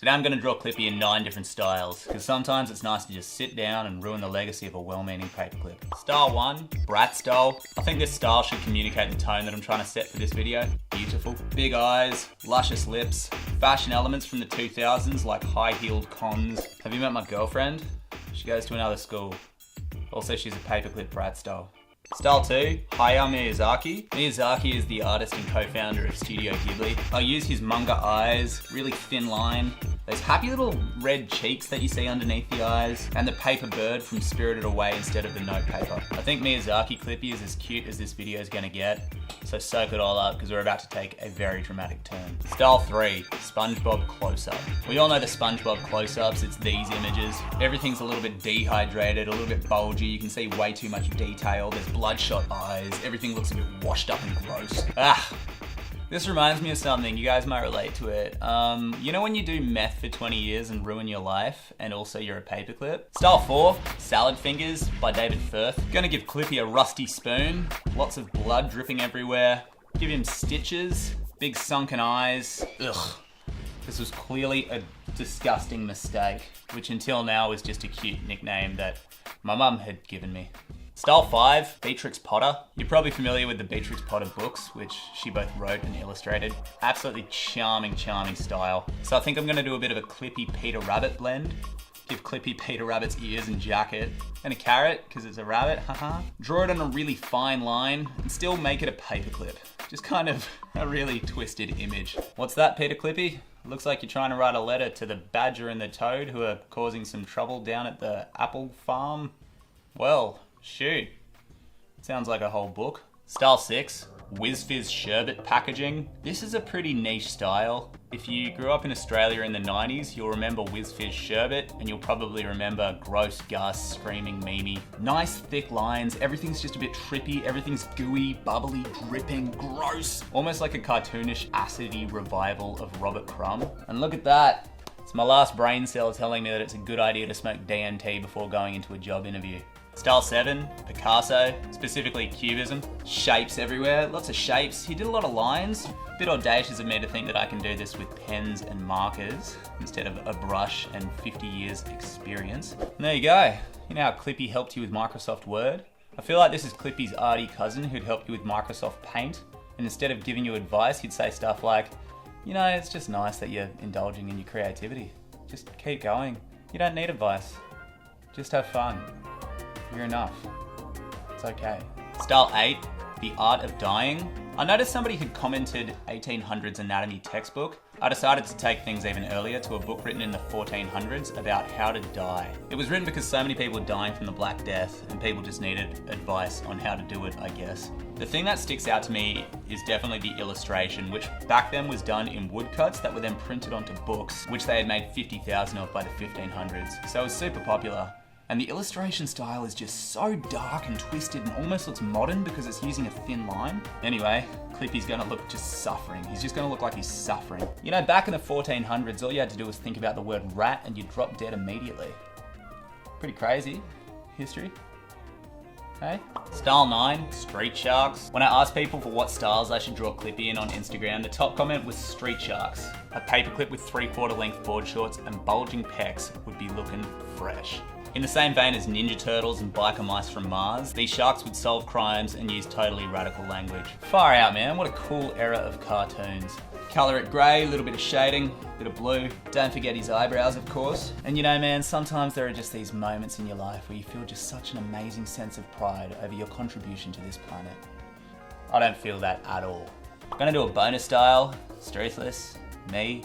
Today I'm going to draw Clippy in 9 different styles, because sometimes it's nice to just sit down and ruin the legacy of a well-meaning paperclip. Style 1, Bratz Doll. I think this style should communicate the tone that I'm trying to set for this video. Beautiful. Big eyes, luscious lips, fashion elements from the 2000s like high-heeled cons. Have you met my girlfriend? She goes to another school. Also, she's a paperclip Bratz Doll. Style 2, Hayao Miyazaki. Miyazaki is the artist and co-founder of Studio Ghibli. I use his manga eyes, really thin line, those happy little red cheeks that you see underneath the eyes, and the paper bird from Spirited Away instead of the note paper. I think Miyazaki Clippy is as cute as this video is gonna get, so soak it all up because we're about to take a very dramatic turn. Style 3, Spongebob close-up. We all know the Spongebob close-ups, it's these images. Everything's a little bit dehydrated, a little bit bulgy, you can see way too much detail, there's bloodshot eyes, everything looks a bit washed up and gross. This reminds me of something, you guys might relate to it. You know when you do meth for 20 years and ruin your life, and also you're a paperclip? Style 4, Salad Fingers by David Firth. Gonna give Clippy a rusty spoon, lots of blood dripping everywhere, give him stitches, big sunken eyes. Ugh. This was clearly a disgusting mistake, which until now was just a cute nickname that my mum had given me. Style 5, Beatrix Potter. You're probably familiar with the Beatrix Potter books, which she both wrote and illustrated. Absolutely charming, charming style. So I think I'm gonna do a bit of a Clippy Peter Rabbit blend. Give Clippy Peter Rabbit's ears and jacket. And a carrot, because it's a rabbit, haha. Draw it on a really fine line, and still make it a paperclip. Just kind of a really twisted image. What's that, Peter Clippy? Looks like you're trying to write a letter to the badger and the toad who are causing some trouble down at the apple farm. Well, shoot, sounds like a whole book. Style 6, Whiz Fizz sherbet packaging. This is a pretty niche style. If you grew up in Australia in the 90s, you'll remember Whiz Fizz sherbet, and you'll probably remember Gross Gus, Screaming Mimi. Nice thick lines, everything's just a bit trippy, everything's gooey, bubbly, dripping, gross. Almost like a cartoonish, acidy revival of Robert Crumb. And look at that. It's my last brain cell telling me that it's a good idea to smoke DMT before going into a job interview. Style 7, Picasso, specifically Cubism. Shapes everywhere, lots of shapes. He did a lot of lines. A bit audacious of me to think that I can do this with pens and markers instead of a brush and 50 years experience. And there you go. You know how Clippy helped you with Microsoft Word? I feel like this is Clippy's arty cousin who'd help you with Microsoft Paint. And instead of giving you advice, he'd say stuff like, you know, it's just nice that you're indulging in your creativity. Just keep going. You don't need advice. Just have fun. You're enough. It's okay. Style 8, The Art of Dying. I noticed somebody had commented 1800s anatomy textbook. I decided to take things even earlier to a book written in the 1400s about how to die. It was written because so many people were dying from the Black Death and people just needed advice on how to do it, I guess. The thing that sticks out to me is definitely the illustration, which back then was done in woodcuts that were then printed onto books, which they had made 50,000 of by the 1500s. So it was super popular. And the illustration style is just so dark and twisted and almost looks modern because it's using a thin line. Anyway, Clippy's gonna look just suffering. He's just gonna look like he's suffering. You know, back in the 1400s, all you had to do was think about the word rat and you'd drop dead immediately. Pretty crazy history. Hey? Style 9, Street Sharks. When I asked people for what styles I should draw Clippy in on Instagram, the top comment was Street Sharks. A paperclip with 3/4 length board shorts and bulging pecs would be looking fresh. In the same vein as Ninja Turtles and Biker Mice from Mars, these sharks would solve crimes and use totally radical language. Far out, man, what a cool era of cartoons. Color it grey, a little bit of shading, bit of blue. Don't forget his eyebrows, of course. And you know, man, sometimes there are just these moments in your life where you feel just such an amazing sense of pride over your contribution to this planet. I don't feel that at all. I'm gonna do a bonus style, Stressless Me,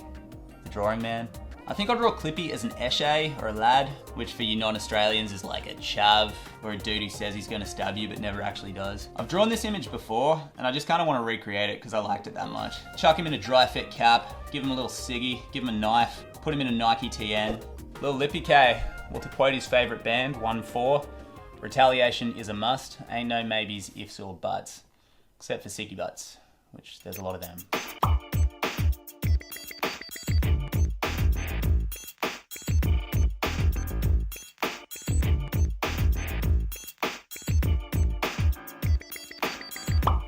the drawing man. I think I'll draw Clippy as an esche or a lad, which for you non-Australians is like a chav, or a dude who says he's gonna stab you but never actually does. I've drawn this image before, and I just kinda wanna recreate it because I liked it that much. Chuck him in a dry fit cap, give him a little ciggy, give him a knife, put him in a Nike TN. Little Lippy K, well to quote his favorite band, 1-4, retaliation is a must, ain't no maybes, ifs or buts. Except for Sicky Butts, which there's a lot of them.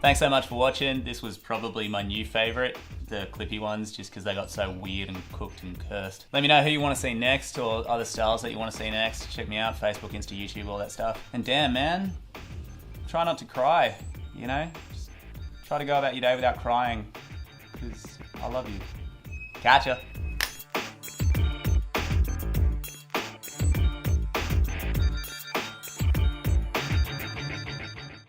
Thanks so much for watching. This was probably my new favorite. the Clippy ones just because they got so weird and cooked and cursed. Let me know who you want to see next or other styles that you want to see next. Check me out, Facebook, Insta, YouTube, all that stuff. And damn, man, try not to cry, you know? Just try to go about your day without crying because I love you. Catcha.